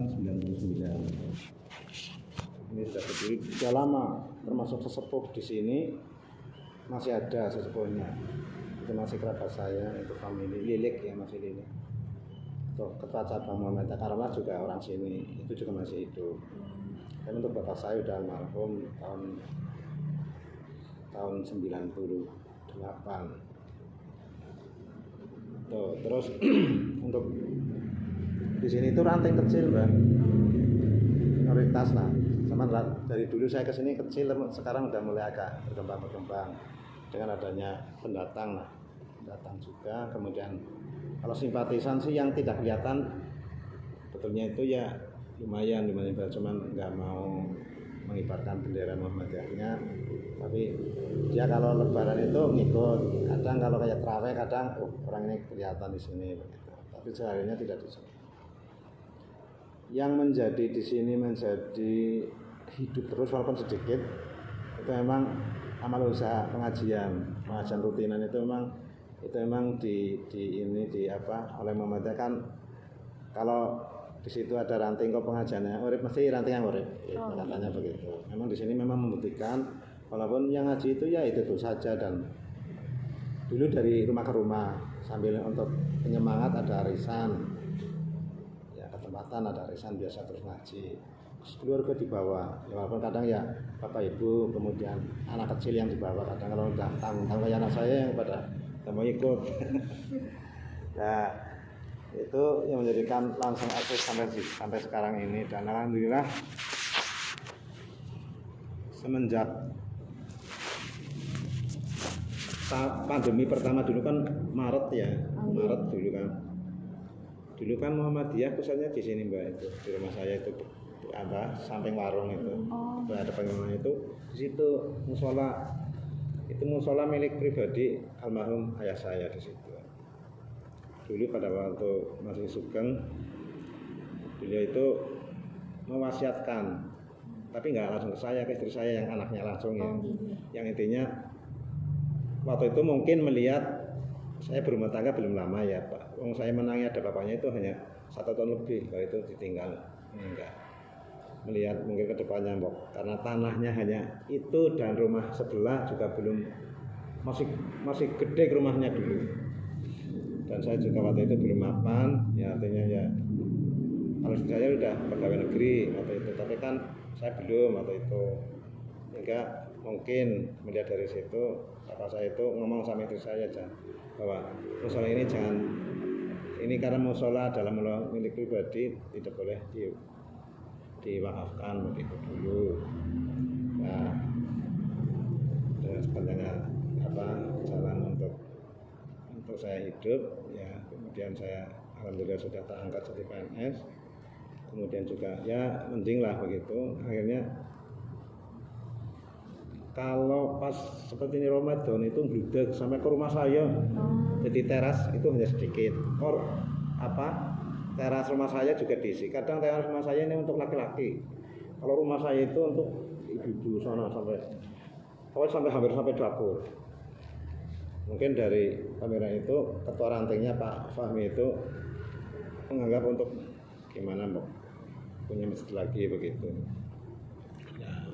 tahun 99. Ini sudah berdiri sudah lama, termasuk sesepuh di sini masih ada sesepuhnya. Itu masih kerabat saya, itu famili Lilik ya, masih Lilik. Tuh, ketua cabang Muhammadiyah Karamah juga orang sini, itu juga masih hidup. Dan untuk bapak saya udah almarhum tahun 98. Tuh, terus untuk di sini itu ranting kecil, Mbak. Minoritas lah. Sama dari dulu saya ke sini kecil, sekarang udah mulai agak berkembang dengan adanya pendatang lah. Pendatang juga, kemudian kalau simpatisan sih yang tidak kelihatan betulnya itu ya lumayan, cuman nggak mau mengibarkan bendera Muhammadiyahnya. Tapi dia kalau lebaran itu ngikut, kadang kalau kayak terawih kadang orang ini kelihatan di sini begitu. Tapi seharinya tidak di sini. Yang menjadi di sini menjadi hidup terus walaupun sedikit itu memang amal usaha pengajian rutinan itu memang di apa oleh Muhammadiyah kan. Kalau di situ ada ranting kok pengajiannya urip mesti ranting yang urip katanya begitu. Memang di sini memang membuktikan walaupun yang ngaji itu ya itu saja. Dan dulu dari rumah ke rumah sambil untuk penyemangat ada arisan ya, ketempatan ada arisan biasa terus ngaji. Keluarga dibawa ya, walaupun kadang ya bapak ibu kemudian anak kecil yang dibawa, kadang kalau udah tanggung kayak anak saya yang pada mau ikut. Nah itu yang menjadikan langsung aktif sampai sekarang ini. Dan alhamdulillah semenjak pandemi pertama dulu kan Maret ya, Maret dulu kan Muhammadiyah pusatnya di sini Mbak, itu di rumah saya itu apa samping warung itu ada pengumuman itu di situ musola milik pribadi almarhum ayah saya di situ. Dulu pada waktu masih Sugeng beliau itu mewasiatkan, tapi nggak langsung ke saya, ke istri saya yang anaknya langsung ya. Yang intinya waktu itu mungkin melihat saya berumah tangga belum lama ya Pak. Saya menangnya ada bapaknya itu hanya 1 tahun lebih, kalau itu ditinggal meninggal. Melihat mungkin ke depannya karena tanahnya hanya itu dan rumah sebelah juga belum masih gede rumahnya dulu. Dan saya juga waktu itu belum mapan, ya artinya ya kalau saya udah pegawai negeri waktu itu, tapi kan saya belum waktu itu. Sehingga mungkin melihat dari situ, bapak saya itu ngomong sama istri saya aja bahwa musola ini jangan, ini karena musola dalam milik pribadi tidak boleh diwakafkan begitu dulu. Nah, dengan sepanjangnya jalan untuk saya hidup ya, kemudian saya alhamdulillah sudah terangkat jadi PNS, kemudian juga ya mending lah begitu. Akhirnya kalau pas seperti ini Ramadan itu bludak sampai ke rumah saya, jadi teras itu hanya sedikit, teras rumah saya juga diisi. Kadang teras rumah saya ini untuk laki-laki, kalau rumah saya itu untuk ibu-ibu sana sampai hampir sampai dapur. Mungkin dari kamera itu ketua rantingnya Pak Fahmi itu menganggap untuk gimana Mbok punya masjid lagi begitu. Nah,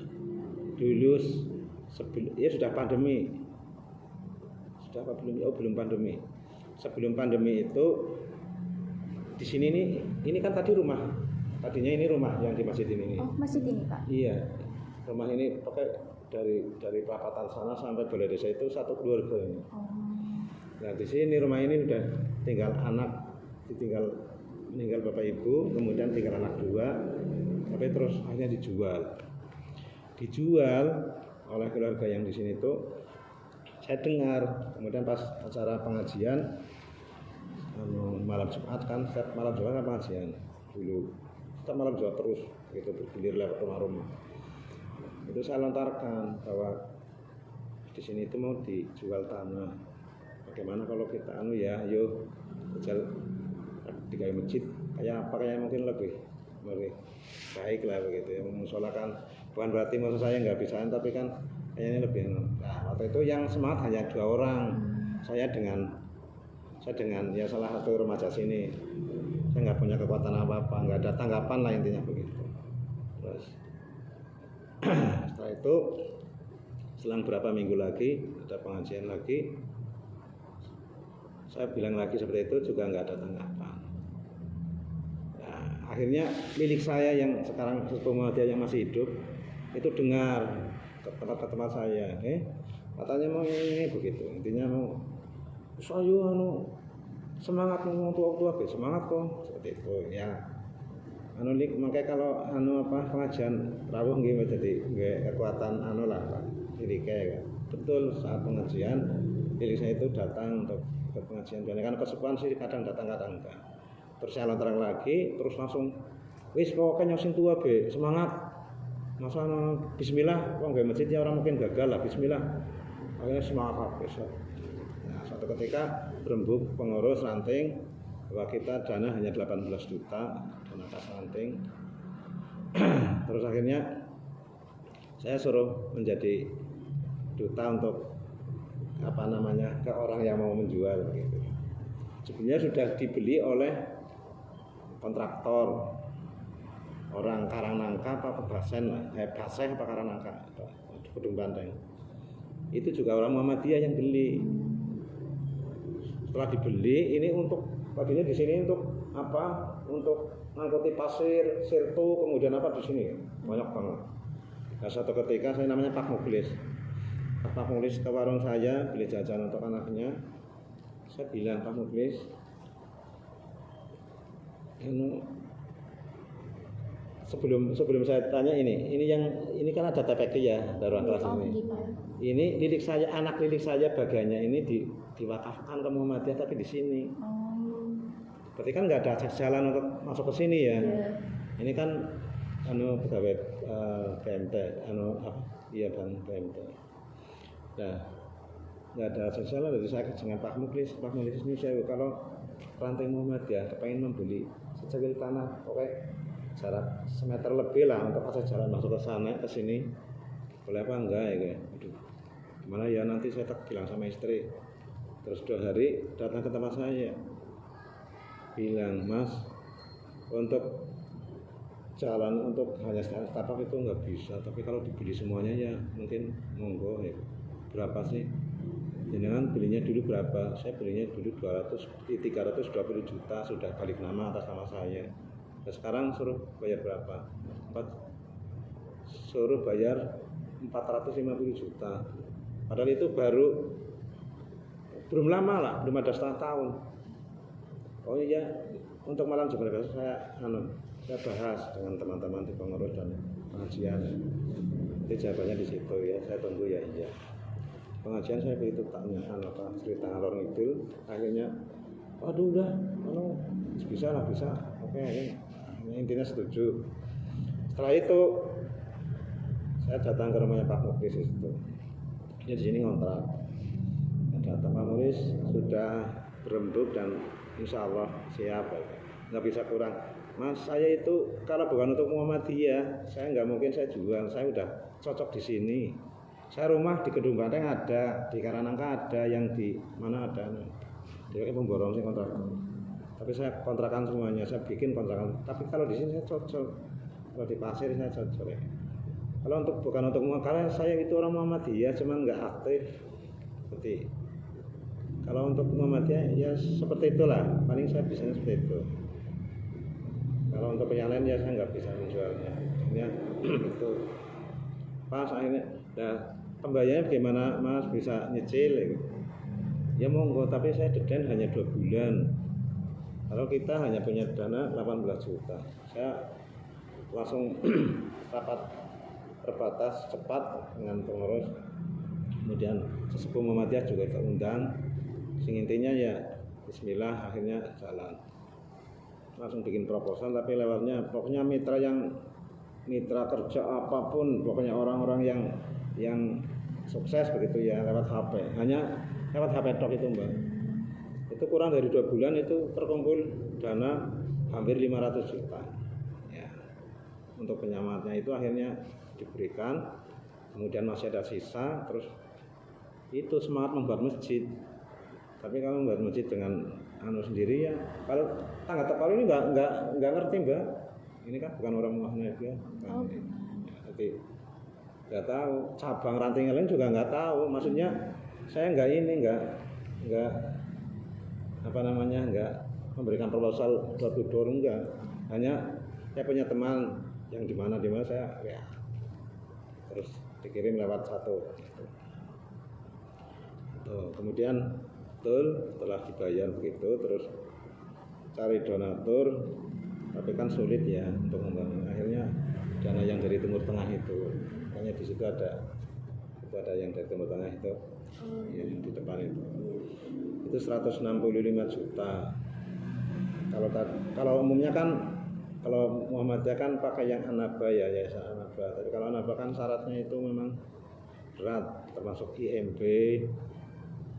dulu ya sudah pandemi. Sudah apa belum? Oh belum pandemi. Sebelum pandemi itu di sini ini kan tadi rumah. Tadinya ini rumah yang di masjid ini. Oh, masjid ini, Pak. Iya. Rumah ini pakai dari perapatan sana sampai balai desa itu satu keluarga ini. Nah di sini rumah ini udah tinggal meninggal bapak ibu, kemudian tinggal anak 2, tapi terus akhirnya dijual oleh keluarga yang di sini itu. Saya dengar, kemudian pas acara pengajian malam Jumat kan, setiap malam Jumat kan pengajian dulu, setiap malam Jumat terus gitu bergilir lewat rumah-rumah. Itu saya lontarkan bahwa di sini itu mau dijual tanah. Bagaimana kalau kita yuk jual digawe masjid kayak apa, kayak mungkin lebih baik lah begitu ya. Musola kan bukan berarti maksud saya nggak bisa, tapi kan kayaknya lebih. Nah waktu itu yang semangat hanya 2 orang, saya dengan ya salah satu remaja sini. saya nggak punya kekuatan apa-apa, nggak ada tanggapan lah intinya begitu. Terus setelah itu selang berapa minggu lagi ada pengajian lagi, saya bilang lagi seperti itu juga nggak ada tanggapan. Nah, akhirnya milik saya yang sekarang Sepuh Muhammadiyah yang masih hidup itu dengar ke tempat saya, katanya mau ini begitu, intinya mau saya semangat ngomong tua semangat kok seperti itu ya. Makanya kalau pengajian rawuh nggih dadi kekuatan lah Pak. Jadi kayak betul saat pengajian diri saya itu datang untuk ke pengajian karena kesepuan sih kadang datang enggak. Terus saya lontarang lagi terus langsung wis pokoknya sing tua be semangat. Masa bismillah wong gawe masjid ya orang mungkin gagal lah bismillah. Akhirnya semangat habis. Nah, suatu ketika berembuk pengurus ranting bahwa kita dana hanya 18 juta dana kas ranting. Terus akhirnya saya suruh menjadi duta untuk ke orang yang mau menjual gitu. Sebenarnya sudah dibeli oleh kontraktor orang Karangnangka apa Basen lah, Baseh apa Karangnangka Kedung Banteng. Itu juga orang Muhammadiyah yang beli. Setelah dibeli ini untuk tadinya di sini untuk apa? Untuk ngangkuti pasir, sirtu, kemudian apa di sini banyak banget. Nah, suatu ketika saya namanya Pak Muklis. Pak Muklis ke warung saya beli jajan untuk anaknya. Saya bilang Pak Muklis, sebelum saya tanya ini kan ada TPQ ya darurat kelas ini. Ini lilik saya, anak lilik saya bagiannya ini diwakafkan ke Muhammadiyah tapi di sini. Berarti kan nggak ada akses jalan untuk masuk ke sini ya. Ini kan pegawai PMT, PMT. Nah, nggak ada akses jalan, jadi saya dengan Pak Muklis ini saya kalau ranting Muhammadiyah kepengen membeli secegil tanah, oke, jarak semeter lebih lah untuk akses jalan masuk ke sana ke sini, boleh apa enggak ya kayak, aduh, gimana ya nanti saya bilang sama istri, terus 2 hari datang ke tempat saya, bilang Mas, untuk jalan untuk hanya setapak itu nggak bisa, tapi kalau dibeli semuanya ya mungkin monggo ya. Berapa sih? Jangan belinya dulu berapa? Saya belinya dulu 320 juta sudah balik nama atas nama saya. Nah, sekarang suruh bayar berapa? Suruh bayar 450 juta. Padahal itu belum lama lah, belum ada setengah tahun. Oh iya, untuk malam Jumat besok saya bahas dengan teman-teman di pengurus dan pengajian. Jadi jawabannya di situ ya, saya tunggu ya iya. Pengajian saya begitu tanya cerita ngalor itu, akhirnya aduh udah, bisa, oke, intinya setuju. Setelah itu saya datang ke rumahnya Pak Muklis itu. Dia di sini ngontrak. Datang Pak Muklis sudah berembuk dan insya Allah siap, nggak bisa kurang. Mas, saya itu kalau bukan untuk Muhammadiyah, saya nggak mungkin saya jual. Saya udah cocok di sini. Saya rumah di Kedung Banteng ada, di Karangnangka ada, yang di mana ada. Dia pemborong sih kontrak. Tapi saya kontrakan semuanya, saya bikin kontrakan. Tapi kalau di sini saya cocok. Kalau di pasir saya cocok. Ya. Kalau bukan untuk karena saya itu orang Muhammadiyah, cuma nggak aktif. Seperti kalau untuk Muhammadiyah ya seperti itulah. Paling saya bisa seperti itu. Kalau untuk yang lain ya saya nggak bisa menjualnya. Ya itu. Pas akhirnya, pembayarannya bagaimana Mas, bisa nyicil? Ya monggo, tapi saya deadline hanya 2 bulan. Kalau kita hanya punya dana 18 juta, saya langsung rapat terbatas cepat dengan pengurus. Kemudian Sesepuh Muhammadiyah juga terundang. Sing intinya ya Bismillah, akhirnya jalan. Langsung bikin proposal, tapi lewatnya pokoknya mitra kerja apapun, pokoknya orang-orang yang sukses begitu ya lewat HP, hanya lewat HP tok itu Mbak. Itu kurang dari 2 bulan itu terkumpul dana hampir 500 juta ya. Untuk penyemangatnya itu akhirnya diberikan, kemudian masih ada sisa, terus itu semangat membuat masjid. Tapi kalau membuat masjid dengan anu sendiri ya. Kalau tangga Tepal ini nggak ngerti Mbak. Ini kan bukan orang Muhammadiyah. Oh, Jadi nggak tahu. Cabang ranting lain juga nggak tahu. Maksudnya saya nggak apa namanya nggak memberikan proposal door to door enggak. Hanya saya punya teman yang di mana saya ya terus dikirim lewat satu. Tuh, kemudian betul setelah dibayar begitu terus cari donatur tapi kan sulit ya untuk membangun. Akhirnya dana yang dari Timur Tengah itu makanya di situ ada yang dari Timur Tengah itu ya, di depan itu 165 juta. Kalau umumnya kan kalau Muhammadiyah kan pakai yang Anaba ya Yayasan Anaba. Tapi kalau Anaba kan syaratnya itu memang berat termasuk IMB.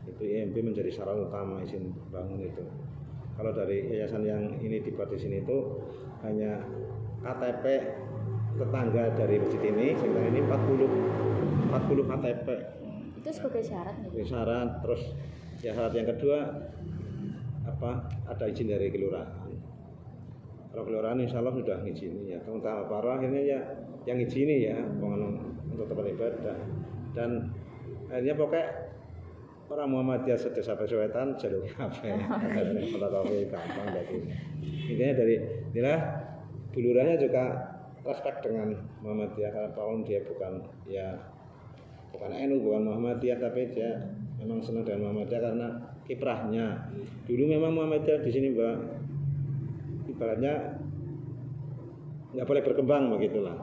Itu IMB menjadi syarat utama izin bangun itu. Kalau dari yayasan yang ini dibuat di sini itu hanya KTP tetangga dari masjid ini, sekitar ini 40 KTP. Itu sebagai syarat nih? Sebagai syarat, terus ya syarat yang kedua ada izin dari kelurahan. Kalau kelurahan insya Allah sudah ngizini ya. Tahap baru akhirnya ya yang ngizini ya untuk tempat ibadah. Dan akhirnya pokoknya orang Muhammadiyah sedesa Pesuwetan jalur kafe, fotokopi gampang dari intinya dari inilah bulurahnya juga respect dengan Muhammadiyah karena Paul dia bukan NU bukan Muhammadiyah tapi dia memang senang dengan Muhammadiyah karena kiprahnya. Dulu memang Muhammadiyah di sini Mbak ibaratnya nggak boleh berkembang begitulah.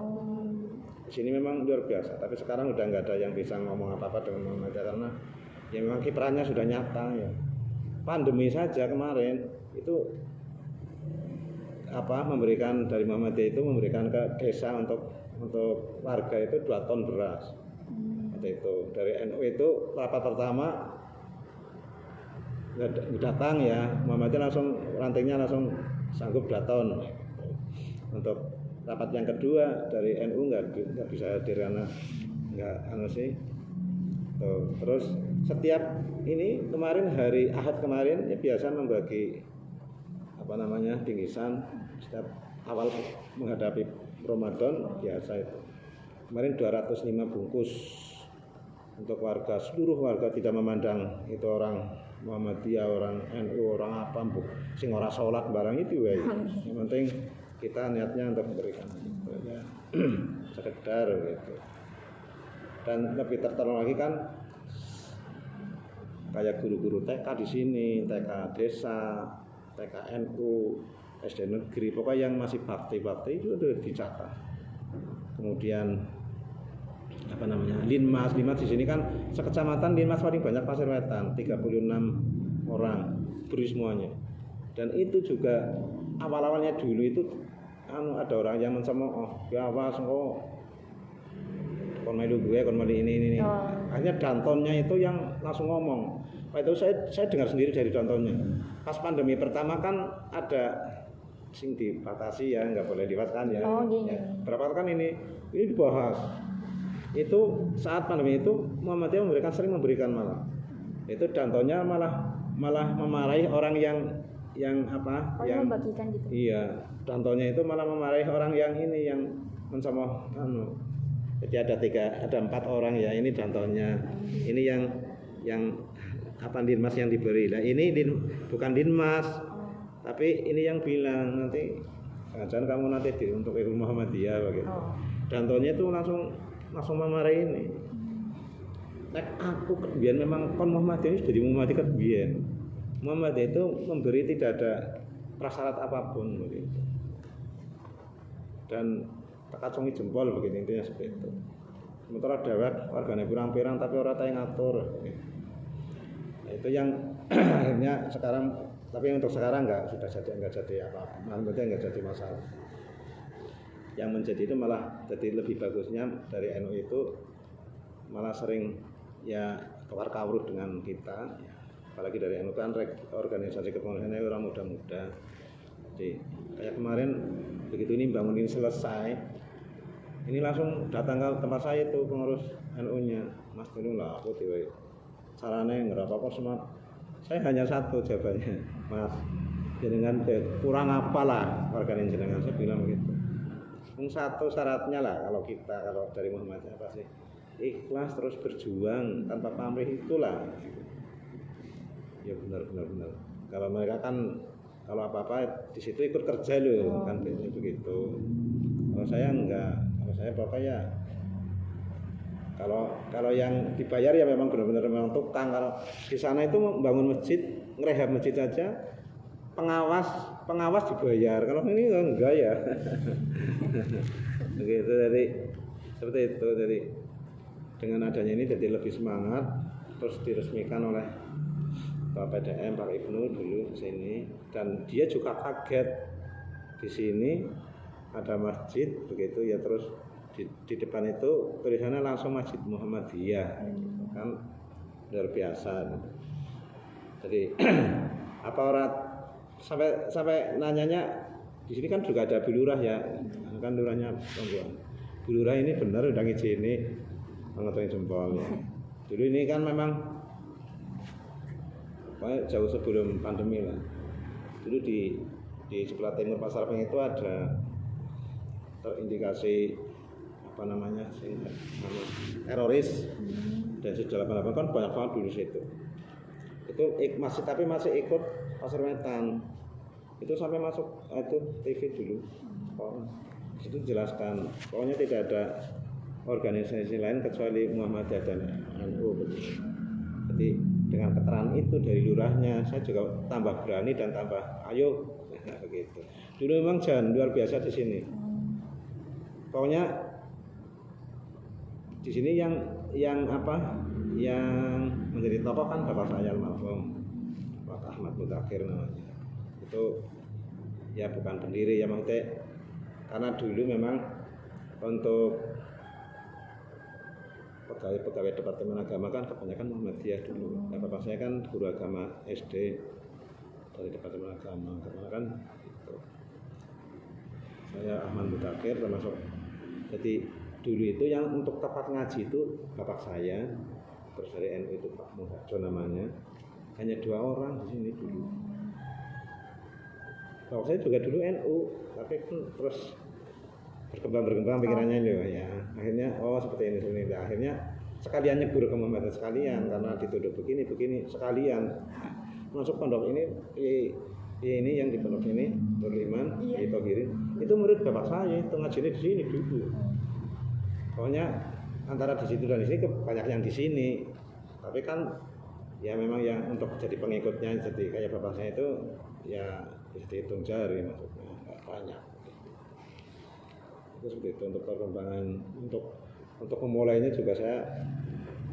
Di sini memang luar biasa tapi sekarang udah nggak ada yang bisa ngomong apa-apa dengan Muhammadiyah karena ya memang kiprahnya sudah nyata ya. Pandemi saja kemarin itu memberikan dari Muhammadiyah itu memberikan ke desa untuk warga itu 2 ton beras. Itu dari NU itu rapat pertama datang ya Muhammadiyah langsung rantingnya langsung sanggup 2 ton. Untuk rapat yang kedua dari NU nggak bisa hadir karena nggak sih. Terus setiap ini kemarin hari Ahad kemarin ya biasa membagi bingkisan setiap awal menghadapi Ramadan biasa itu. Kemarin 205 bungkus untuk warga, seluruh warga tidak memandang itu orang Muhammadiyah, orang NU, orang apa sing ora salat barang itu wae. Yang penting kita niatnya untuk memberikan gitu ya. Sekedar gitu. Dan lebih tertolong lagi kan kayak guru-guru TK di sini, TK desa, TK NU, SD negeri, pokoknya yang masih bakti itu udah dicatat. Kemudian Linmas di sini kan sekecamatan Linmas paling banyak Pasir Wetan, 36 orang beri semuanya. Dan itu juga awal-awalnya dulu itu ada orang yang mencemooh, ya awas kok kon melu gue, kon melu ini. Akhirnya dantonnya itu yang langsung ngomong. Itu saya dengar sendiri dari dantonnya. Pas pandemi pertama kan ada sing dibatasi ya, nggak boleh lewat kan ya. Ya. Berapa kan ini dibahas. Itu saat pandemi itu Muhammadiyah sering memberikan malah. Itu dantonnya malah memarahi orang yang membagikan gitu. Iya, dantonnya itu malah memarahi orang yang mencemooh Jadi ada 4 orang ya, ini dantonnya. Ini yang Dinmas yang diberi. Nah, ini bukan Dinmas. Tapi ini yang bilang nanti jangan kamu nanti untuk Ibu Muhammadiyah begitu. Dantonnya itu langsung memarahi ini. Aku kebian memang kon Muhammadiyah jadi Muhammadiyah kebian. Muhammadiyah itu memberi tidak ada prasyarat apapun begitu. Dan kacungi jempol begitu intinya seperti itu. Sementara dewek warganya pirang-pirang tapi orang tak ngatur. Nah, itu yang akhirnya sekarang tapi untuk sekarang enggak jadi apa-apa. Maksudnya enggak jadi masalah. Yang menjadi itu malah jadi lebih bagusnya dari NU itu malah sering ya kawar-kawruh dengan kita. Apalagi dari NU kan organisasi kemanusiaan orang muda-muda. Jadi kayak kemarin begitu ini bangun ini selesai, ini langsung datang ke tempat saya tuh pengurus NU-nya, Mas Tunu lah aku tiba caranya nggak apa-apa semua. Saya hanya satu jawabannya. Mas jenengan kurang apalah organik jenengan, saya bilang begitu. Satu syaratnya lah kalau dari Muhammadiyah apa sih, ikhlas terus berjuang tanpa pamrih, itulah ya benar. Kalau mereka kan kalau apa-apa di situ ikut kerja loh, kan begitu. Kalau saya enggak, kalau saya pokoknya kalau yang dibayar ya memang benar-benar memang tukang. Kalau di sana itu membangun masjid, ngerehab masjid saja, pengawas dibayar. Kalau ini enggak ya. Begitu, dari seperti itu. Dari dengan adanya ini jadi lebih semangat, terus diresmikan oleh Pak PDM, Pak Ibnu dulu di sini, dan dia juga kaget di sini ada masjid begitu ya, terus di depan itu tulisannya langsung Masjid Muhammadiyah, kan luar biasa. Jadi apa orang sampai nanyanya di sini kan juga ada bulurah ya, kan lurahnya bulurah ini benar udah ngizini mengotori jempolnya. Dulu ini kan memang jauh sebelum pandemi lah. Dulu di sebelah timur Pasar Peng itu ada terindikasi apa namanya teroris, dan 188 kan banyak banget dulu situ. Itu masih ikut Pasar Wetan. Itu sampai masuk itu TV dulu. Itu jelaskan pokoknya tidak ada organisasi lain kecuali Muhammadiyah dan NU. Jadi dengan keterangan itu dari lurahnya, saya juga tambah berani dan tambah ayo, nah, begitu. Dulu memang luar biasa di sini. Pokoknya di sini yang menjadi tokoh kan bapak saya almarhum Pak Ahmad Mutakhir namanya. Itu ya bukan pendiri ya, maksudnya karena dulu memang untuk pegawai Departemen Agama kan kebanyakan Muhammadiyah dulu. Nah, bapak saya kan guru agama SD dari Departemen Agama, karena kan itu. Saya Ahmad Mutakhir termasuk. Jadi dulu itu yang untuk tempat ngaji itu bapak saya, terus dari NU itu Pak Muhajo namanya. Hanya 2 orang di sini dulu. Bapak saya juga dulu NU, tapi terus berkembang pikirannya loh ya. Akhirnya seperti ini. Akhirnya sekalian nyebur ke Muhammadiyah sekalian, karena dituduh begini sekalian. Masuk pondok ini yang di pondok ini Nurliman, Tohirin. Itu murid bapak saya, itu ngajinya di sini dulu. Pokoknya antara di situ dan di sini banyak yang di sini. Tapi kan ya memang yang untuk jadi pengikutnya jadi kayak bapak saya itu ya bisa dihitung jari, maksudnya nggak banyak. Itu seperti itu untuk perkembangan, untuk memulainya juga saya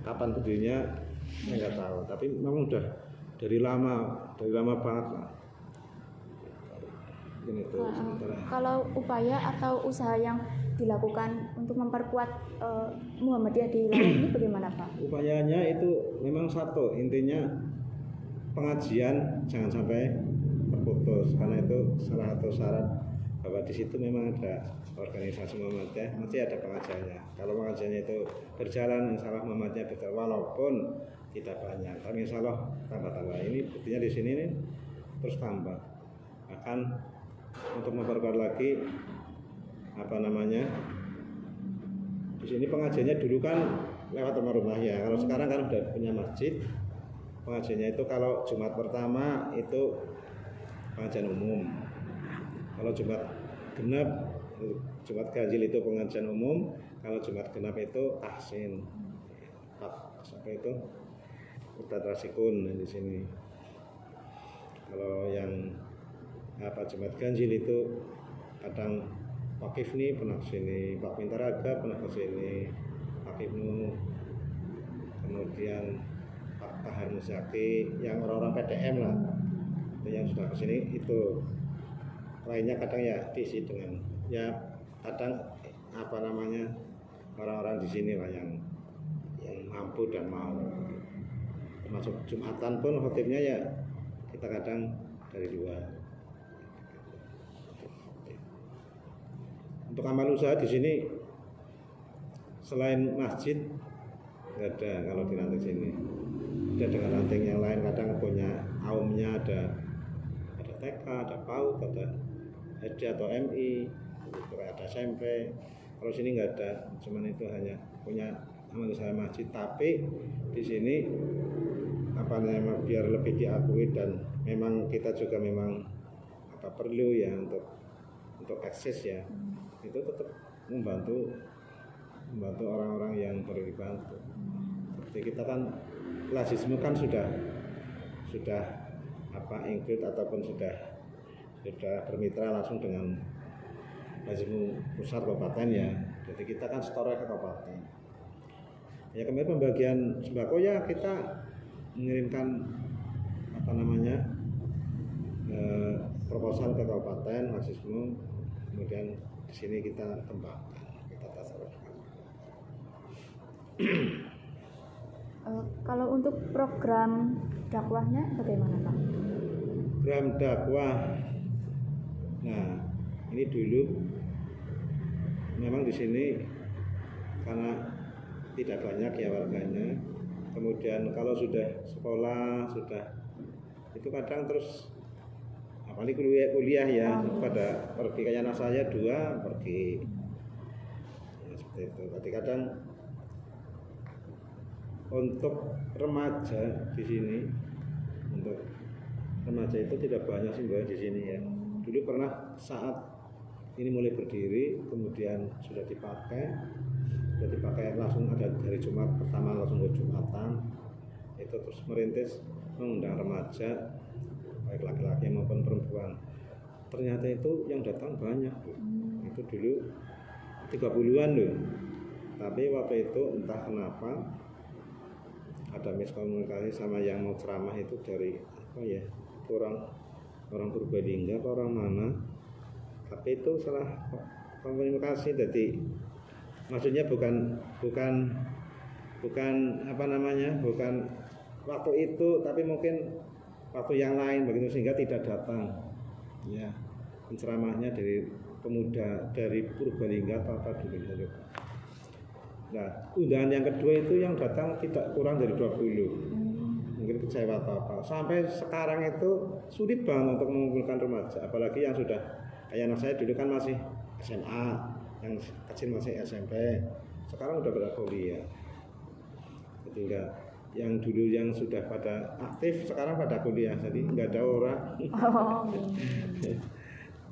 kapan berdirinya saya nggak tahu, tapi memang udah dari lama banget lah. Kalau upaya atau usaha yang dilakukan untuk memperkuat Muhammadiyah di Lampung ini bagaimana Pak? Upayanya itu memang satu, intinya pengajian jangan sampai terputus, karena itu salah satu syarat bahwa di situ memang ada organisasi Muhammadiyah, mesti ada pengajiannya. Kalau pengajiannya itu berjalan, insya Allah Muhammadiyah berjalan, walaupun tidak banyak, tapi insya Allah tambah-tambah. Ini buktinya di sini nih terus tambah. Akan untuk memperkuat lagi di sini pengajiannya dulu kan lewat rumah ya. Kalau sekarang kan udah punya masjid, pengajiannya itu kalau Jumat pertama itu pengajian umum. Kalau Jumat genap, Jumat ganjil itu pengajian umum. Kalau Jumat genap itu tahsin. Sampai itu udah rasikun di sini. Kalau yang Jumat ganjil itu kadang Pak Kifni pernah kesini, Pak Pintaraga pernah kesini, Pak Ibnu, kemudian Pak Tahar Musyaki, yang orang-orang PDM lah, itu yang sudah kesini itu. Lainnya kadang ya diisi dengan ya kadang orang-orang di sini lah yang mampu dan mau. Termasuk Jumatan pun khotibnya ya kita kadang dari luar. Untuk amal usaha di sini selain masjid nggak ada kalau di ranting sini. Ada dengan ranting yang lain, kadang punya aumnya ada TK, ada PAUD, ada SD atau MI, ada SMP. Kalau sini nggak ada, cuman itu hanya punya amal usaha masjid. Tapi di sini apa namanya biar lebih diakui dan memang kita juga memang perlu ya untuk akses ya, itu tetap membantu orang-orang yang perlu dibantu. Seperti kita kan Lazisme kan sudah include ataupun sudah bermitra langsung dengan Lazisme pusat kabupaten ya. Jadi kita kan store ke kabupaten. Ya kemarin pembagian sembako ya kita mengirimkan proposal ke kabupaten Lazisme, kemudian di sini kita kembangkan, kita tasarufkan. Kalau untuk program dakwahnya bagaimana Pak? Program dakwah, nah ini dulu memang di sini karena tidak banyak ya warganya. Kemudian kalau sudah sekolah itu kadang terus apalagi kuliah ya pada pergi kayak anak saya 2 pergi ya, seperti itu. Tapi kadang untuk remaja di sini, untuk remaja itu tidak banyak sih Mbak di sini ya. Dulu pernah saat ini mulai berdiri, kemudian sudah dipakai langsung ada dari Jumat pertama langsung ke Jumatan, itu terus merintis mengundang remaja baik laki-laki maupun perempuan. Ternyata itu yang datang banyak itu dulu 30-an loh. Tapi waktu itu entah kenapa ada miskomunikasi sama yang mau ceramah itu dari orang Purbalingga atau orang mana, tapi itu salah komunikasi. Jadi maksudnya bukan waktu itu, tapi mungkin waktu yang lain begitu, sehingga tidak datang ya penceramahnya dari pemuda dari Purbalingga atau apa dulu. Nah, undangan yang kedua itu yang datang tidak kurang dari 20, mungkin kecewa atau apa. Sampai sekarang itu sulit banget untuk mengumpulkan remaja, apalagi yang sudah kayak anak saya dulu kan masih SMA, yang kecil masih SMP, sekarang udah pada kuliah. Jadi yang dulu yang sudah pada aktif sekarang pada kuliah, jadi nggak ada orang.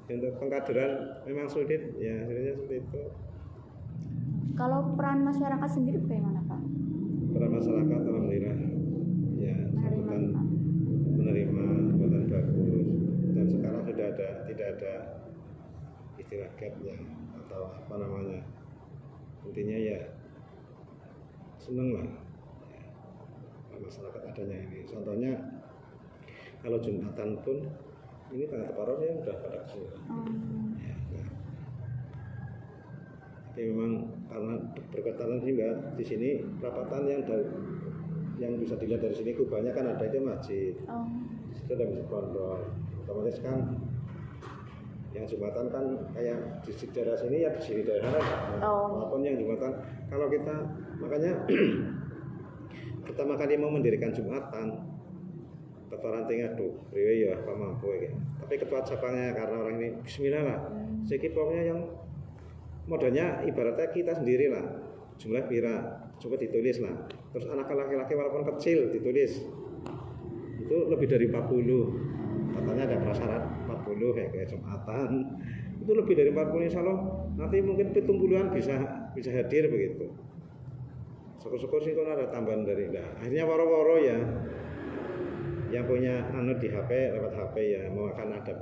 Untuk pengkaderan memang sulit ya, sudah seperti itu. Kalau peran masyarakat sendiri bagaimana Pak? Peran masyarakat alhamdulillah ya menerima buatan bagus, dan sekarang sudah tidak ada istilah gapnya atau apa namanya, intinya ya seneng lah ya, masyarakat adanya ini. Contohnya kalau Jumatan pun ini tengah teparon ya udah pada kesini ya, nah. Tapi memang karena berkaitan sih Mbak, di sini perapatan yang bisa dilihat dari sini kubahnya kan ada itu masjid, di situ ada masjid pondok, otomatis kan yang Jumatan kan kayak di daerah sini ya di sini daerah walaupun yang Jumatan kalau kita makanya pertama kali mau mendirikan Jumatan tataran tinggal riwe ya apa mampu ya. Tapi ketua cabangnya karena orang ini bismillah lah, sedikit pokoknya yang modalnya ibaratnya kita sendiri lah, jumlah pira coba ditulis lah, terus anak laki-laki walaupun kecil ditulis itu lebih dari 40, katanya ada prasyarat 40 kayak Jumatan itu lebih dari 40, insya Allah nanti mungkin 70-an bisa hadir begitu. Syukur-syukur sih kalau ada tambahan dari akhirnya waro-waro ya yang punya di HP lewat HP ya mau akan ada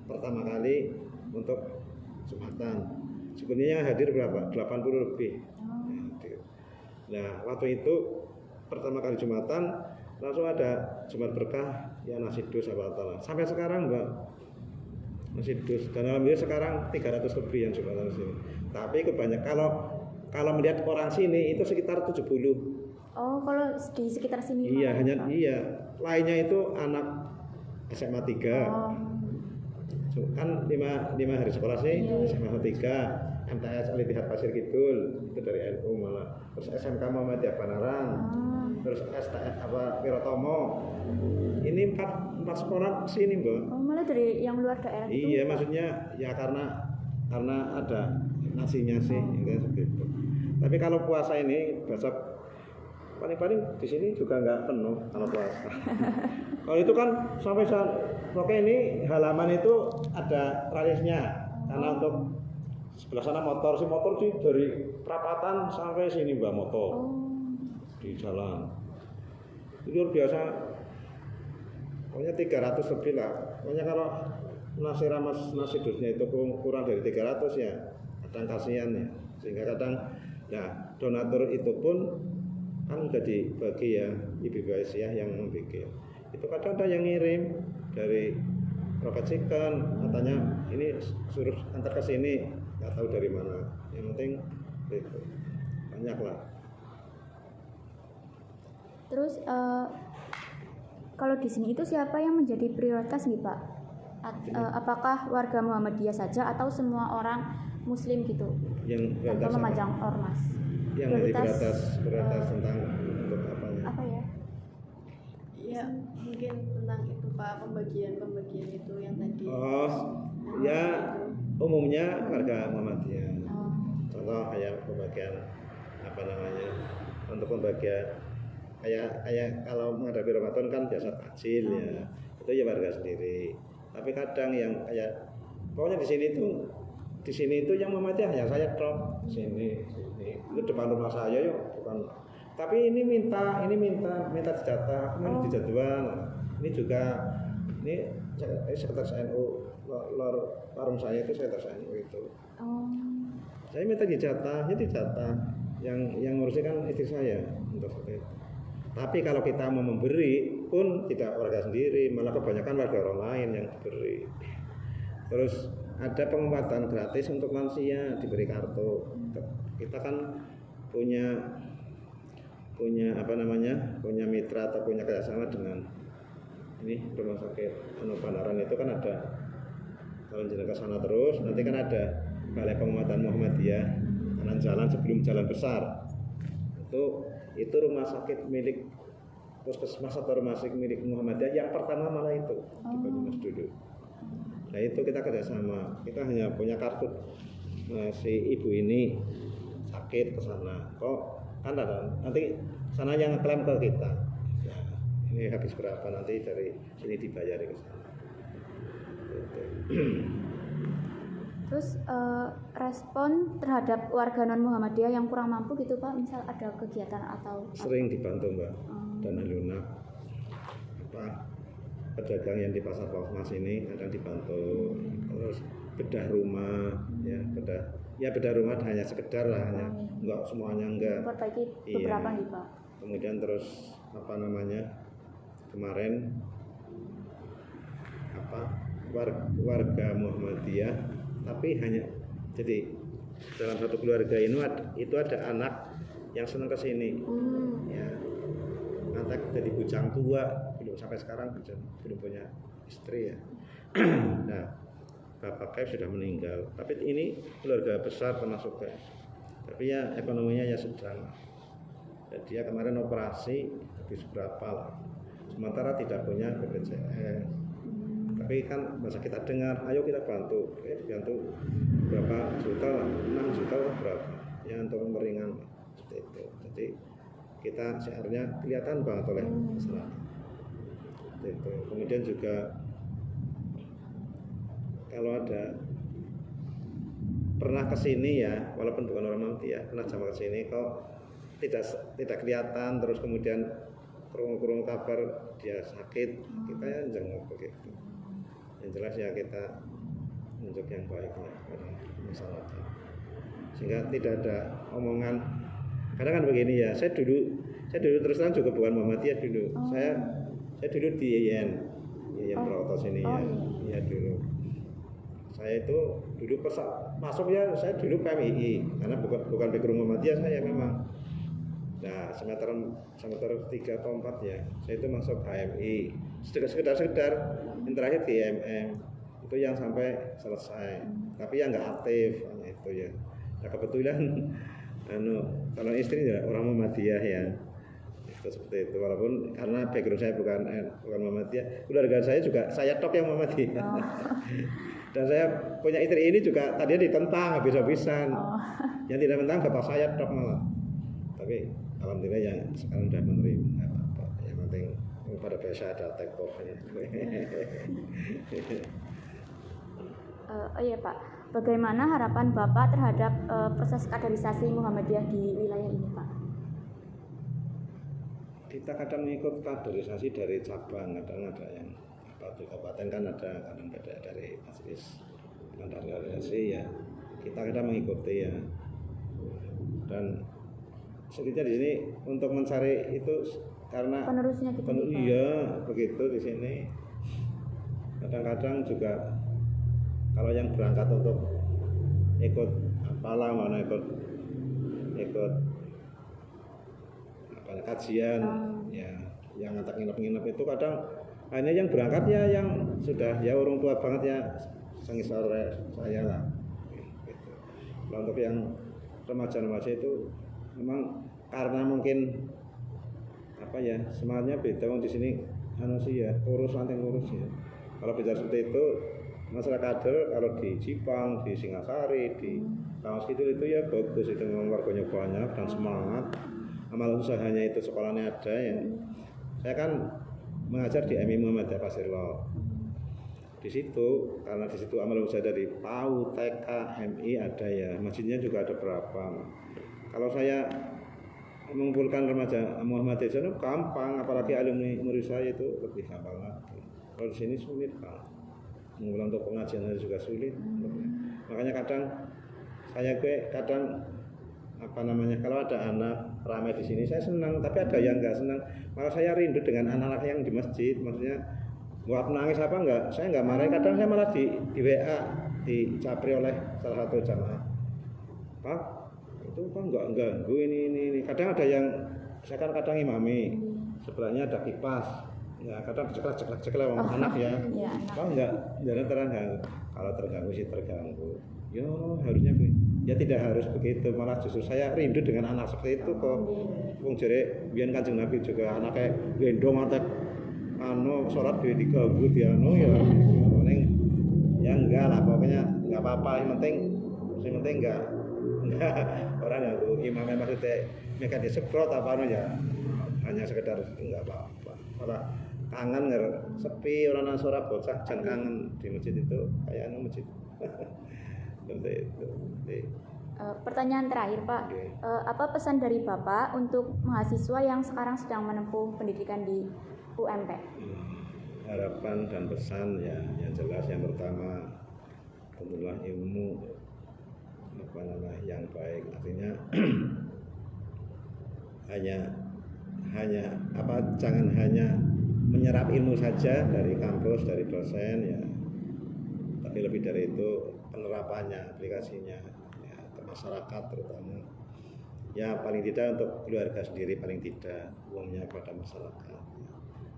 pertama kali untuk Jumatan. Sebenarnya hadir berapa? 80 lebih. Nah, waktu itu pertama kali Jumatan langsung ada Jumat berkah ya Nasidus apa sampai sekarang Mbak Nasidus, dan alhamdulillah sekarang 300 lebih yang Jumatan sini. Tapi kebanyakan kalau melihat orang sini itu sekitar 70. Oh, kalau di sekitar sini iya mana, hanya Pak? iya lainnya itu anak SMA 3. kan 5 hari sekolah sih, SMA 3, MTS Al Ittihad Pasir Kidul itu dari NU malah, terus SMK Muhammadiyah Panaran, terus STF Wirotomo. Ini 4 sekolah sini, Mbak. Oh, malah dari yang luar daerah itu. Iya, maksudnya ya karena ada nasinya sih, gitu, seperti itu. Tapi kalau puasa ini besok paling di sini juga nggak penuh kalau puasa. Kalau itu kan sampai pokoknya ini halaman itu ada ralisnya, karena untuk sebelah sana motor sih dari perapatan sampai sini Mbak motor di jalan. Itu luar biasa. Pokoknya 300 lebih lah. Pokoknya kalau nasi dusnya itu kurang dari 300 ya kadang kasihan ya. Sehingga kadang ya donatur itu pun kan sudah dibagi ya Ibu Aisyah yang membuat. Itu kadang ada yang ngirim dari Rocket Chicken, katanya ini suruh antar ke sini, nggak tahu dari mana. Yang penting itu banyak lah. Terus kalau di sini itu siapa yang menjadi prioritas nih Pak? Apakah warga Muhammadiyah saja atau semua orang Muslim gitu? Yang atau memajang ormas? Yang prioritas tentang untuk apanya? Apa ya? Ya mungkin tentang itu Pak, pembagian itu yang tadi. Oh ya umumnya warga Muhammadiyah. Contoh kayak pembagian apa namanya, untuk pembagian kayak kalau menghadapi Ramadan kan biasa takjil ya, itu ya warga sendiri. Tapi kadang yang kayak pokoknya di sini itu yang Muhammadiyah ya saya drop sini itu depan rumah saya yuk, bukan. Tapi ini minta dijatah, kemarin dijadwal. Ini juga ini sekretaris NU warung saya itu sekretaris NU itu. Saya minta dijatah yang ngurusnya kan istri saya untuk itu. Tapi kalau kita mau memberi pun tidak warga sendiri, malah kebanyakan warga orang lain yang diberi. Terus ada pengobatan gratis untuk lansia, diberi kartu. Kita kan punya punya mitra atau punya kerjasama dengan ini rumah sakit Panaran itu kan ada. Kalau jalan ke sana terus, nanti kan ada balai pengobatan Muhammadiyah kanan jalan sebelum jalan besar. Itu rumah sakit milik puskesmas atau rumah sakit milik Muhammadiyah yang pertama malah itu di Banyumas dulu. Nah itu kita kerjasama, kita hanya punya kartu si ibu ini sakit ke sana, kok kan ada nanti sana yang ngeklaim ke kita. Ya, ini habis berapa nanti dari sini dibayar ke sana. Terus respon terhadap warga non Muhammadiyah yang kurang mampu gitu Pak, misal ada kegiatan atau sering dibantu Mbak dan lunak pedagang yang di pasar Mas ini kadang dibantu, terus bedah rumah bedah rumah hanya sekedar lah, hanya enggak semuanya enggak. Perbaiki beberapa nih Pak. Kemudian terus kemarin warga Muhammadiyah tapi hanya jadi dalam satu keluarga ini itu ada anak yang senang ke sini. Ya. Anak jadi bujang tua, belum sampai sekarang belum punya istri ya. Nah, bapaknya sudah meninggal, tapi ini keluarga besar termasuk kayak. Tapi ya ekonominya ya sedang. Dan dia kemarin operasi habis berapa lah. Sementara tidak punya BPJS. Tapi kan masa kita dengar, ayo kita bantu berapa juta lah, 6 juta lah berapa, ya untuk meringan seperti itu. Jadi kita seharusnya kelihatan banget oleh masyarakat. Itu. Kemudian juga kalau ada pernah kesini ya, walaupun bukan orang Muhammadiyah, pernah jamaah kesini kok tidak kelihatan, terus kemudian kurung kabar dia sakit, kita ya jenguk begitu. Yang jelas ya kita untuk yang baik ya pada masyarakat, sehingga tidak ada omongan. Karena kan begini ya, saya dulu terus terang juga bukan Muhammadiyah dulu. Saya dulu di YN Protos ini ya dulu. Saya itu dulu masuknya saya dulu PMII karena bukan background Muhammadiyah saya memang. Nah semester 3 atau 4 ya, saya itu masuk HMI sekedar yang terakhir di MM. itu yang sampai selesai. Tapi yang nggak aktif hanya itu ya. Nah, kebetulan kalau istri ya orang Muhammadiyah ya. Itu seperti itu, walaupun karena background saya bukan Muhammadiyah, keluarga saya juga saya tok yang Muhammadiyah. Dan saya punya istri ini juga tadinya ditentang habis-habisan. Yang tidak tentang bapak saya tok malah. Tapi alhamdulillah yang sekarang sudah menerima, nggak apa-apa. Yang penting pada biasa ada take-off-nya. Oh iya Pak, bagaimana harapan Bapak terhadap proses kaderisasi Muhammadiyah di wilayah ini Pak? Kita kadang mengikut kaderisasi dari cabang, kadang ada yang di kabupaten kan ada, kadang beda dari majelis kaderisasi ya. Kita kadang mengikuti ya. Dan sekitar di sini untuk mencari itu karena penerusnya gitu. Iya, begitu di sini. Kadang-kadang juga kalau yang berangkat untuk ikut apalah mana ikut kajian ya yang ngantar nginep itu kadang hanya yang berangkat ya yang sudah ya orang tua banget ya sengisor saya lah gitu. Kalau untuk yang remaja-remaja itu memang karena mungkin apa ya semangatnya beda di sini sih ya kurus ya. Kalau bicara seperti itu masyarakat kader kalau di Jipang, di Singasari, di Kawas itu ya bagus itu memang warganya banyak dan semangat. Amal usahanya itu sekolahnya ada ya. Saya kan mengajar di MI Muhammadiyah Pasirlo. Di situ karena di situ amal usaha dari PAUD, TK, MI ada ya. Masjidnya juga ada berapa. Kalau saya mengumpulkan remaja Muhammadiyah itu gampang, apalagi alumni murid saya itu lebih gampang lagi. Kalau di sini sulit Pak. Mengumpulkan untuk pengajian juga sulit. Makanya kadang kalau ada anak ramai di sini saya senang, tapi ada yang enggak senang. Malah saya rindu dengan anak-anak yang di masjid. Maksudnya gua nangis apa enggak? Saya enggak marah. Kadang saya malah di WA dicapri oleh salah satu jamaah. Pak, itu kan enggak ganggu ini. Kadang ada yang saya kan kadang imami. Sebelahnya ada kipas. Ya, kadang ceklek anak ya. Pak enggak terganggu. Kalau terganggu sih terganggu. Ya harusnya ya tidak harus begitu, malah justru saya rindu dengan anak seperti itu kok. Wong jere biyen Kanjeng Nabi juga anaknya gendong atek salat diganggu ya paling ya enggak lah pokoknya enggak apa-apa yang penting enggak orang ganggu imamnya maksudnya mereka disemprot apa ya hanya sekedar enggak apa-apa. Malah kangen sepi orang suara bocah jangan kangen di masjid itu kayak masjid. Seperti itu. Pertanyaan terakhir Pak, apa pesan dari Bapak untuk mahasiswa yang sekarang sedang menempuh pendidikan di UMP? Harapan dan pesan ya yang jelas yang pertama tentulah ilmu yang baik, artinya jangan hanya menyerap ilmu saja dari kampus, dari dosen ya, tapi lebih dari itu penerapannya, aplikasinya ya, ke masyarakat terutama ya paling tidak untuk keluarga sendiri paling tidak uangnya pada masyarakat ya.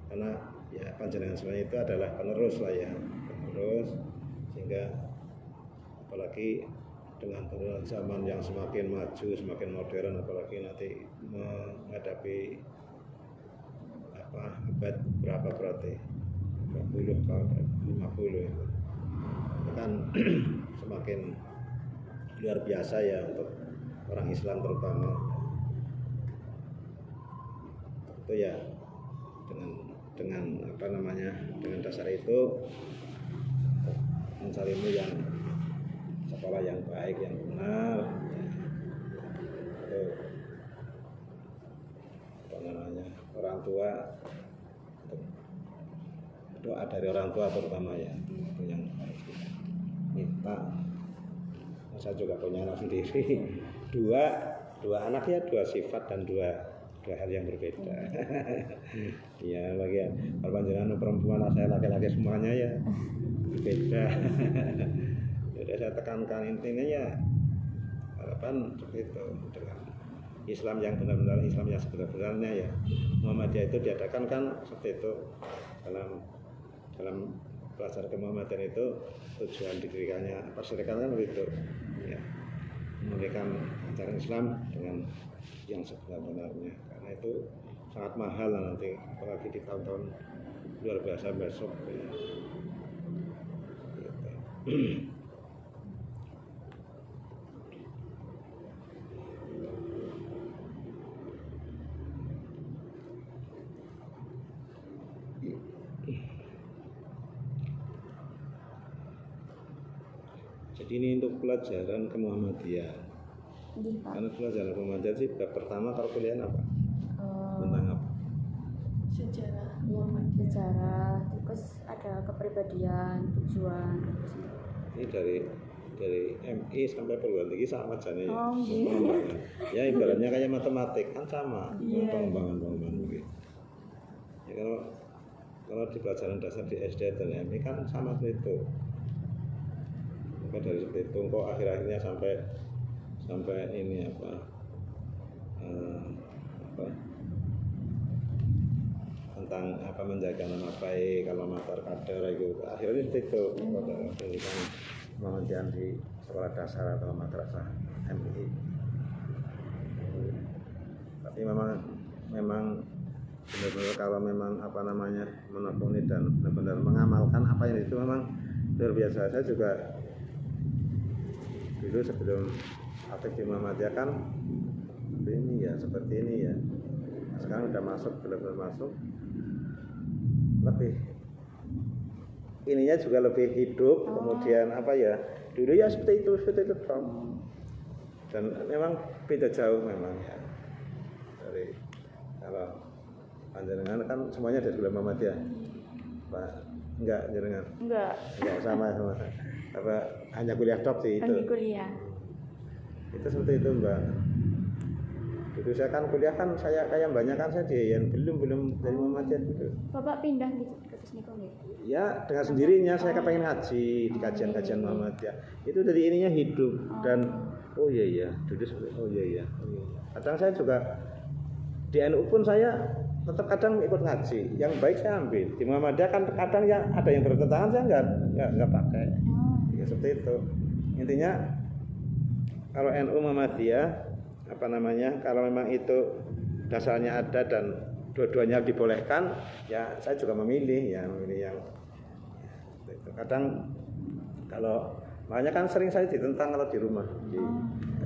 Karena ya panjenengan sebenarnya itu adalah penerus lah ya, sehingga apalagi dengan zaman yang semakin maju, semakin modern, apalagi nanti menghadapi abad berapa berarti 20 atau 50 itu kan semakin luar biasa ya untuk orang Islam terutama itu ya dengan dengan dasar itu mencari ilmu yang sekolah yang baik yang benar orang tua doa dari orang tua terutama ya itu yang harus kita minta. Saya juga punya anak sendiri dua anak ya, dua sifat dan dua hal yang berbeda. Ya bagi kalau panjenengan perempuan, saya laki-laki semuanya ya berbeda. Jadi saya tekankan intinya ya harapan seperti itu dengan Islam yang benar-benar Islam yang sebenar-benarnya ya. Muhammadiyah itu diadakan kan seperti itu dalam belajar kemuhammadiyaan itu tujuan didirikannya perserikatan itu ya, memulihkan ajaran Islam dengan yang sebenar-benarnya, karena itu sangat mahal nanti apalagi di tahun-tahun luar biasa besok ya. Gitu. Jadi ini untuk pelajaran kemuhammadiyaan. Nggih, Pak. Karena pelajaran kemuhammadiyaan sih bab pertama kalau kuliah apa? Tentang apa? Sejarah Ya, sejarah, terus ada kepribadian, tujuan. Ini dari MI sampai perguruan tinggi sama aja nih. Oh, iya. Pengembangan. Ya ibaratnya kayak matematik kan sama, Iya. pengembangan begitu. Ya kalau di pelajaran dasar di SD dan MI kan sama seperti itu. Maka dari seperti itu kok akhir-akhirnya sampai ini apa tentang apa menjaga nama baik, kalau matar kader itu akhirnya seperti itu pendidikan Muhammadiyah di sekolah dasar atau madrasah MI. Tapi memang benar-benar kalau memang apa namanya menekuni dan benar-benar mengamalkan apa yang itu memang luar biasa. Saya juga dulu sebelum aktif di Muhammadiyah kan ini ya seperti ini ya. Sekarang udah masuk, benar-benar masuk, lebih ininya juga lebih hidup. Kemudian apa ya, dulu ya seperti itu dan memang beda jauh memang ya dari kalau panjenengan kan semuanya dari sekolah Muhammadiyah Pak, enggak jenengan Enggak. sama apa hanya kuliah tok sih itu. Lagi kuliah. Itu seperti itu Mbak. Dulu saya kan kuliah kan saya kayak banyak kan saya di yang belum dari Muhammadiyah dulu. Bapak pindah gitu ke niku nggih. Ya dengan sendirinya saya kepengen ngaji di kajian-kajian Muhammadiyah. Itu dari ininya hidup dan oh iya dulu oh iya. Kadang saya juga di NU pun saya tetap kadang ikut ngaji. Yang baik saya ambil. Di Muhammadiyah kan kadang ya ada yang bertentangan saya enggak pakai. Ya seperti itu. Intinya kalau NU Muhammadiyah apa namanya, kalau memang itu dasarnya ada dan dua-duanya dibolehkan, ya saya juga memilih yang kadang kalau makanya kan sering saya ditentang kalau di rumah.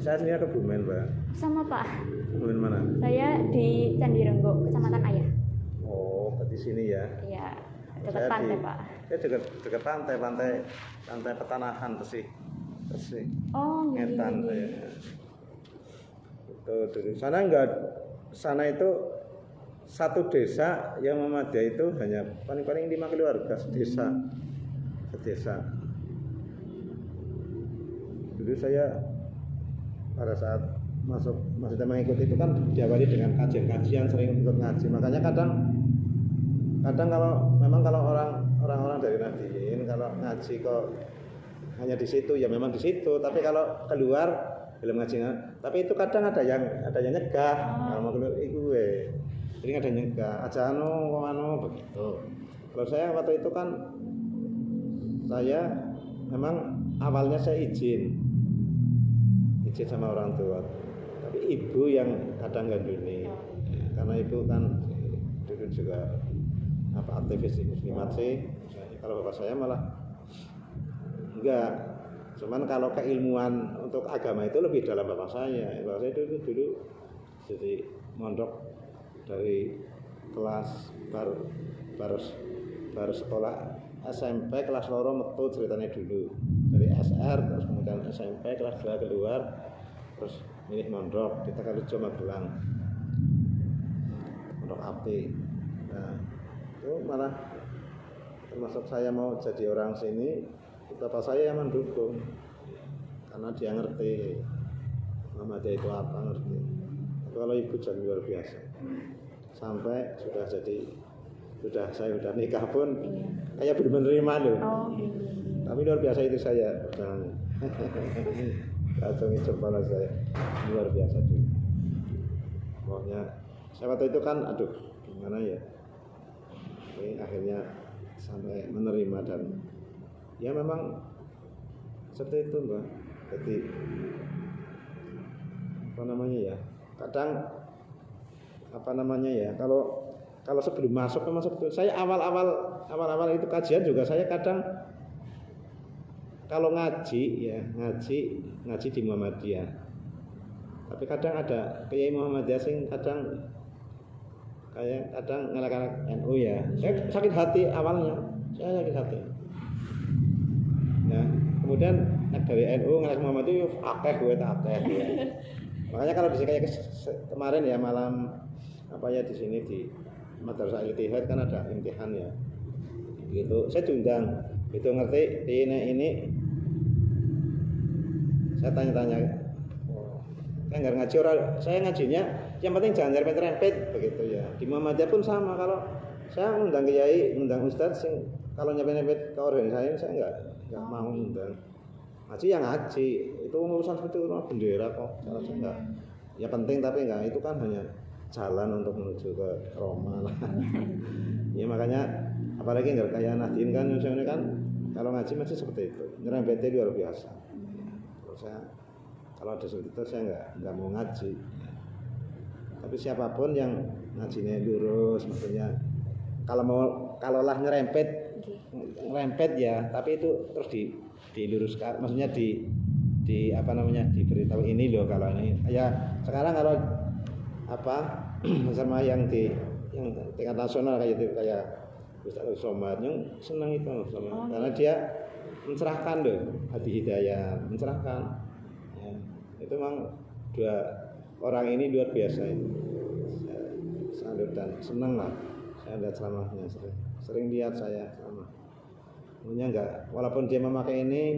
Saya sendiri ke Bumen, Mbak. Sama Pak. Bumen mana? Saya di Candirenggo, Kecamatan Ayah. Oh, di sini ya. Iya, dekat pantai, Pak. Saya dekat pantai Petanahan Tesih. Oh, Ngetan saya. Itu dulu. Sana itu satu desa yang Muhammadiyah itu hanya paling 5 keluarga sedesa. Dulu saya pada saat maksudnya mengikuti itu kan diawali dengan kajian-kajian, sering ikut ngaji. Makanya kadang kalau orang-orang dari Nadiyin kalau ngaji kok hanya di situ ya memang di situ, tapi kalau keluar belum ngaji. Tapi itu kadang ada yang nyegah. Kalau mau keluar jadi ada yang nyegah. Aja begitu. Kalau saya waktu itu kan saya memang awalnya saya izin sama orang tua, tapi ibu yang kadang ganduni karena ibu kan dulu juga aktivis muslimat sih. Kalau bapak saya malah enggak, cuman kalau keilmuan untuk agama itu lebih dalam bapak saya itu dulu jadi mondok dari kelas baru sekolah SMP kelas 2 metu ceritanya dulu dari SR, terus kemudian SMP kelas 2 keluar, terus milih mondok di Tegalrejo Magelang, mondok api. Nah itu malah termasuk saya mau jadi orang sini, bapak saya yang mendukung karena dia ngerti Muhammadiyah itu apa, ngerti. Kalau ibu jadi luar biasa sampai saya sudah nikah pun kayak belum menerima loh. Tapi luar biasa itu saya kacungi kepala saya luar biasa tuh. Pokoknya saya waktu itu kan gimana ya, ini akhirnya sampai menerima dan ya memang seperti itu Mbak. Jadi apa namanya ya, kadang apa namanya ya, kalau sebelum masuk memang sebetulnya saya awal-awal itu kajian juga saya kadang kalau ngaji di Muhammadiyah, tapi kadang ada kiai Muhammadiyah sing kadang ngelak-ngelak NU ya, saya sakit hati awalnya, saya sakit hati ya, kemudian dari NU ngelak Muhammadiyah akeh gue tak akeh ya. Makanya kalau di sini kayak kemarin ya malam apa ya di sini di Madrasah Al-Ittihad kan ada imtihan ya. Gitu. Saya diundang. Itu ngerti ini saya tanya-tanya. Saya enggak ngaji orang, saya ngajinya yang penting jangan nyerempet-nyerempet begitu ya. Di Muhammadiyah pun sama, kalau saya ngundang kiai, ngundang ustaz sing kalau nyerempet-nyerempet ke organisasi saya enggak mau ngundang. Ngaji yang ngaji, itu urusan seperti itu bendera kok. Kalau saya enggak, ya penting tapi enggak, itu kan hanya jalan untuk menuju ke Roma lah. Ya makanya apalagi enggak kayak Nadine kan, misalnya kan kalau ngaji masih seperti itu, nyerempetnya luar biasa. Terus saya kalau ada seperti itu saya enggak mau ngaji. Tapi siapapun yang ngajinya lurus, maksudnya kalau lah nyerempet ya, tapi itu terus diluruskan, maksudnya di apa namanya, diberitahu ini loh kalau ini ya. Sekarang kalau apa sama yang tingkat nasional kayak Ustaz Somad yang senang itu sama, karena dia mencerahkan loh, hati hidayah mencerahkan ya. Itu memang dua orang ini luar biasa itu, salut dan senang lah saya lihat ceramahnya, sering lihat saya sama. Punya enggak, walaupun dia memakai ini,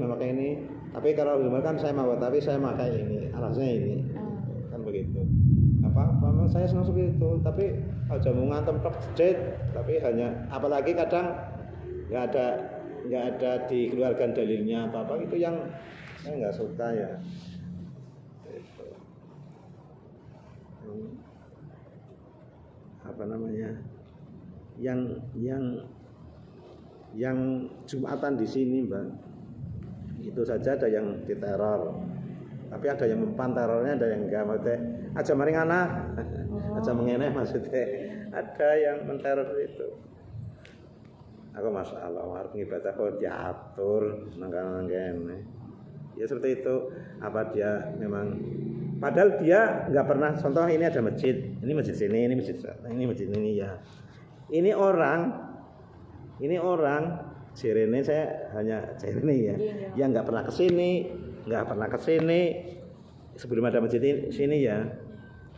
tapi kalau kan saya mau, tapi saya pakai ini, alasnya ini, kan begitu. Apa saya senang seperti itu, tapi aja mau ngantem tok jedit, tapi hanya apalagi kadang nggak ada dikeluarkan dalilnya apa itu yang saya nggak suka ya. Itu. Apa namanya? Yang Jumatan di sini Mbak, itu saja ada yang diteror, tapi ada yang mempan terornya, ada yang enggak, maksudnya aja maringana, aja mengeneh maksudnya, ada yang menteror itu. Aku masya Allah, harus ibadah kok diatur nang kene. Ya seperti itu, apa dia memang, padahal dia nggak pernah, contoh ini ada masjid, ini masjid sini, ini masjid ini ya. Ini orang Jirene saya hanya Jirene ya, yang nggak pernah kesini, sebelum ada masjid sini ya.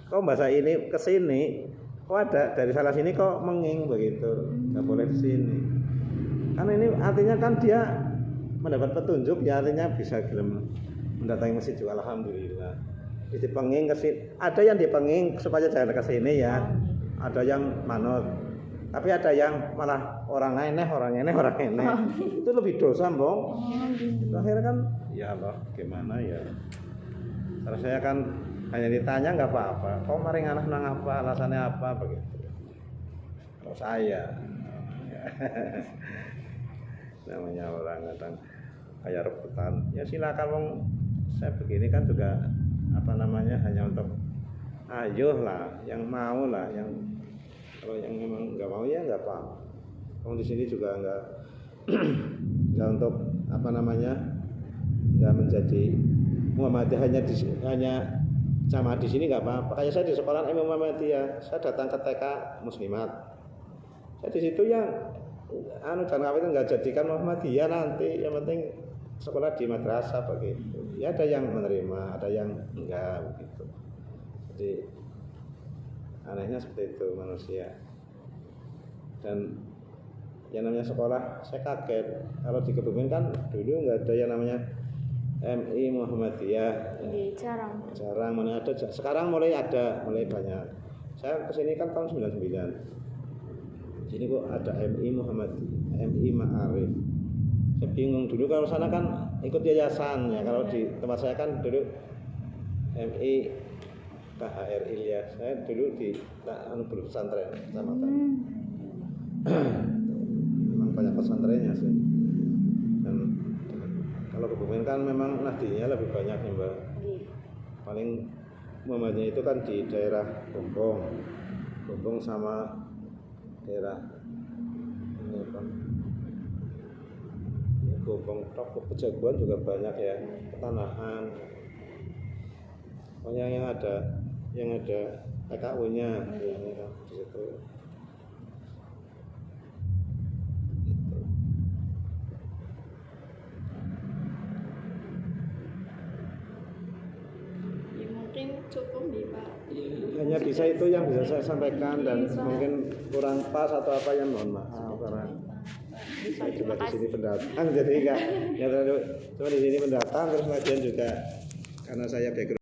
Kok bahasa ini kesini, kok ada dari salah sini kok menging begitu, nggak boleh kesini. Karena ini artinya kan dia mendapat petunjuk, ya artinya bisa mendatangi masjid juga, alhamdulillah. Jadi penging kesini, ada yang dipenging supaya jangan kesini ya, ada yang manut. Tapi ada yang malah orang eneh. Itu lebih dosa, Mbok. Akhirnya kan ya Allah, gimana ya? Terus saya kan hanya ditanya enggak apa-apa. Kok maring anak nang apa? Alasannya apa begitu. Kalau saya namanya orang kadang kayak rebutan. Ya silakan wong, saya begini kan juga apa namanya, hanya untuk ayo lah, yang mau lah, yang kalau yang memang nggak mau ya nggak apa. Kalau di sini juga nggak untuk apa namanya, nggak menjadi Muhammadiyah hanya jamaah di sini nggak apa. Makanya saya di sekolah Imam Muhammadiyah, saya datang ke TK Muslimat. Saya di situ yang jangan itu nggak jadikan Muhammadiyah nanti, yang penting sekolah di madrasah begitu. Ya ada yang menerima, ada yang enggak begitu. Jadi anehnya seperti itu manusia. Dan yang namanya sekolah, saya kaget kalau di Kebumen kan dulu nggak ada yang namanya MI Muhammadiyah. Jarang mana ada. Sekarang mulai banyak. Saya kesini kan tahun 99. Sini kok ada MI Muhammadiyah, MI Ma'arif. Saya bingung dulu, kalau sana kan ikut yayasan ya. Kalau di tempat saya kan dulu MI KHRI ya, saya dulu di pesantren kecamatan. Memang banyak pesantrennya sih. Dan kalau Kebumen kan memang nahdinya lebih banyak ya Mbak. Paling Muhammadiyah itu kan di daerah Gombong sama daerah ini kan Gombong tok Pejaguan juga banyak ya, Petanahan. Pokoknya yang ada PKU-nya ya, di situ. Gitu. Ya mungkin cukup nih Pak. Hanya bisa itu yang bisa saya sampaikan dan mungkin kurang pas atau apa yang mohon maaf karena saya juga di sini pendatang jadi enggak ya cuma di sini pendatang terus kemudian juga karena saya background